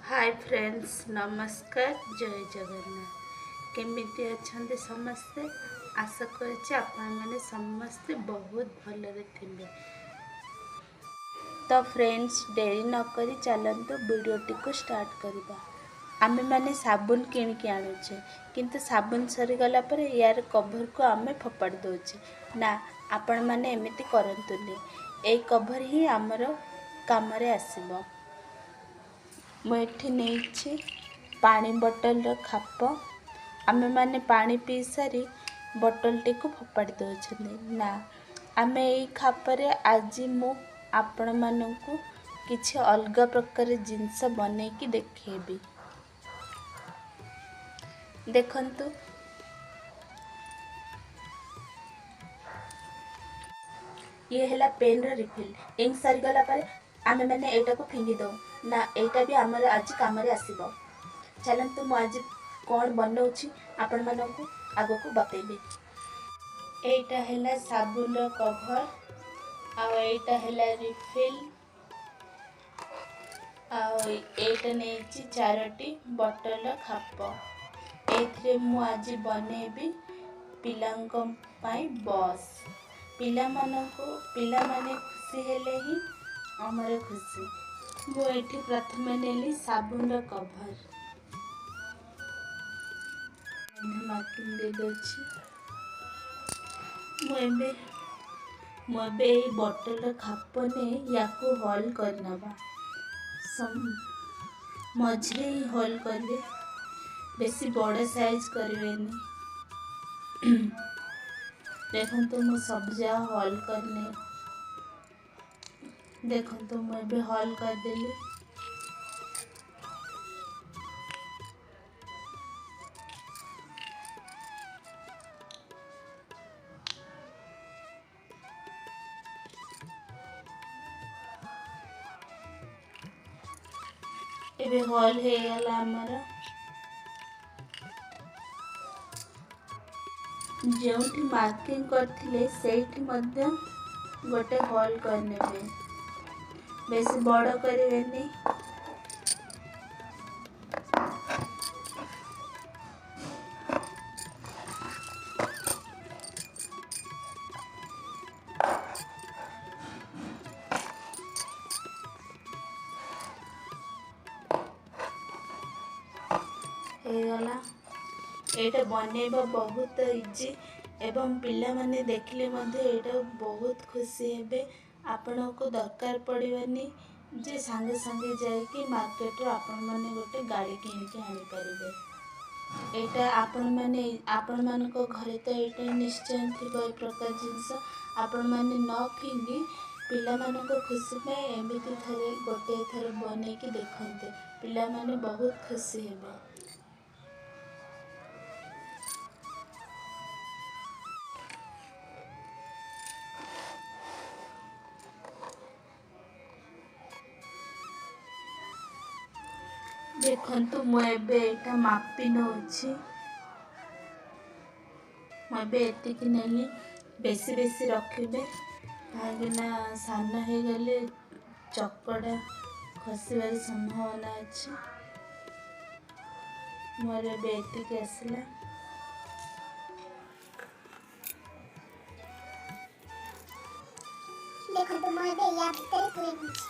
Hi friends, नमस्कार। जय जगन्नाथ। केमिति अछंते समस्ते? आशा करुच्चे आपण मैंने समस्ते बहुत भलरे थिबे। तो फ्रेंड्स, डेरी न करी चलंतु वीडियोटी को स्टार्ट करबा। आमे माने साबुन किणिकी आणुचे, किंतु साबुन सरीगला पर यार कभर को आमे फोपाड़ दौचे ना। आपण माने एमिति करंतुनी। ए कभर ही आमर कामरे आसीबो। मुझे नहीं पानी बोतल खाप। आमे माने पानी पी सारी बोतल टी को फोपाड़ी दौरान ना। आमे यही खापरे आज मु आपण मानू किछि अलग प्रकार जिनस बनैकी देखेबी। देखंतु ये हैला पेन रिफिल। इंक सरीगला पर आमे मैंने एटा को फिंगी दो ना। एटा भी आमर आज काम आसीबो। चलंतु मु आज कौन बनाऊँगी आपण मानू आग को बतेबी। एटा हैला साबुन कभर, आईटा हैला रिफिल, आईटा नहीं चारोटी बोतल खाप। एथरे मु आज बनेबी पिलांको पाई बस। पिला माने खुशी हेले ही आमर खुशी। मु एठी प्रथम नेली साबुन कभर। मार्किंग दे दोछि। मुझे बोतल खापने याकू हॉल करनबा। मझरे ही हॉल करबे, बेसी बड़ साइज करबेनी। देखंतु मु सब जा हॉल करने। देखंतु मु एबे हॉल कर देली। एबे हॉल हे गला हमरा। जोठी मार्किंग करथिले सेठी मध्य गोटे हॉल करनेबे, बेसी बड़ करिवेनी। हेगला एटा बनेबा बहुत इजी एवं पिला माने देखले मध्य एटा बहुत खुशी हेबे। आपन को दरकार पड़िबनी जे संगे संगे जाय कि मार्केट रो आपन माने गोटे गाड़ी किन के आनी परिबे। एटा आपन मान को घरे तो एटा निश्चय थिबो। ए प्रकार जिंस आपन माने न फिंगी पिला मान को खुशी में एमिति थरे गोटे थर बने की देखंते। पिला माने बहुत खुशी हेबे। देखंतु मु एबे एटा मापी नउछि। मु एबे एतिकी नेली। बेसी बेसी रखिबे काहेकिना सान हे गले चकड़ा खसिबार संभावना अछि। मोर एबे एतिकी आसला। देखंतु मु एबे या भितर पुरे दिछि।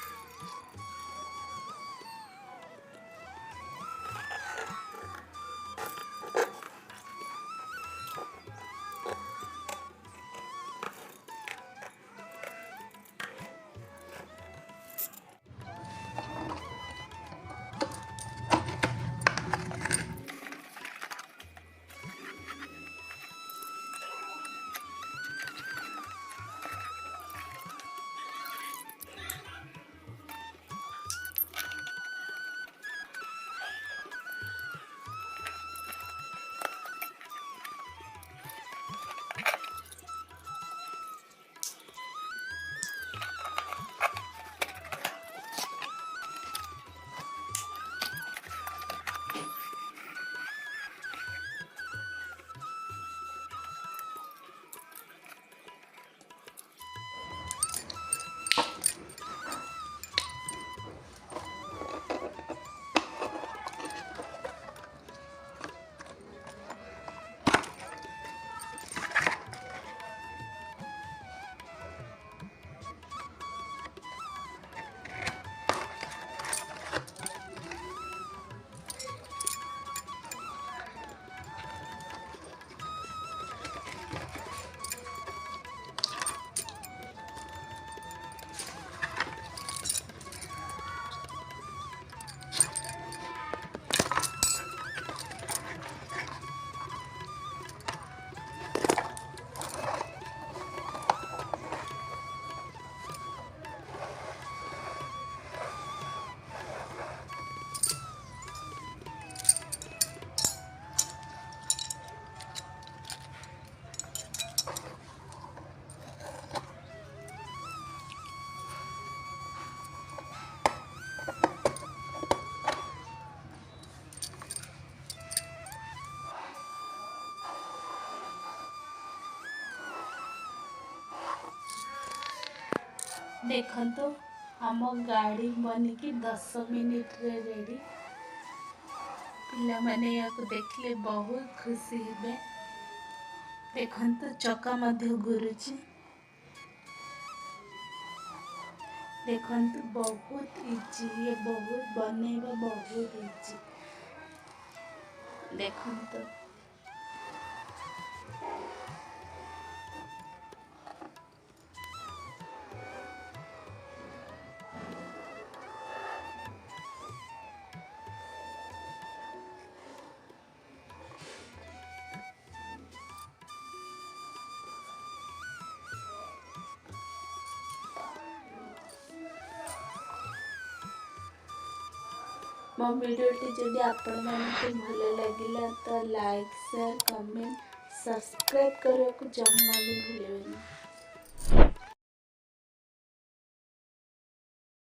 ଦେଖନ୍ତୁ ଆମ ଗାଡ଼ି ବନିକି 10 ମିନିଟ୍ରେ ରେଡ଼ି। ପିଲାମାନେ ୟାକୁ ଦେଖିଲେ ବହୁତ ଖୁସି ହେବେ। ଦେଖନ୍ତୁ ଚକା ମଧ୍ୟ ଘୁରୁଛି। ଦେଖନ୍ତୁ ବହୁତ ଇଜି, ଇଏ ବହୁତ ବନେଇବା ବହୁତ ଇଜି। ଦେଖନ୍ତୁ ମୋ ଭିଡ଼ିଓଟି ଯଦି ଆପଣମାନଙ୍କୁ ଭଲ ଲାଗିଲା ତ ଲାଇକ୍, ସେୟାର, କମେଣ୍ଟ, ସବସ୍କ୍ରାଇବ୍ କରିବାକୁ ଜମା ବି ଭୁଲିବେନି।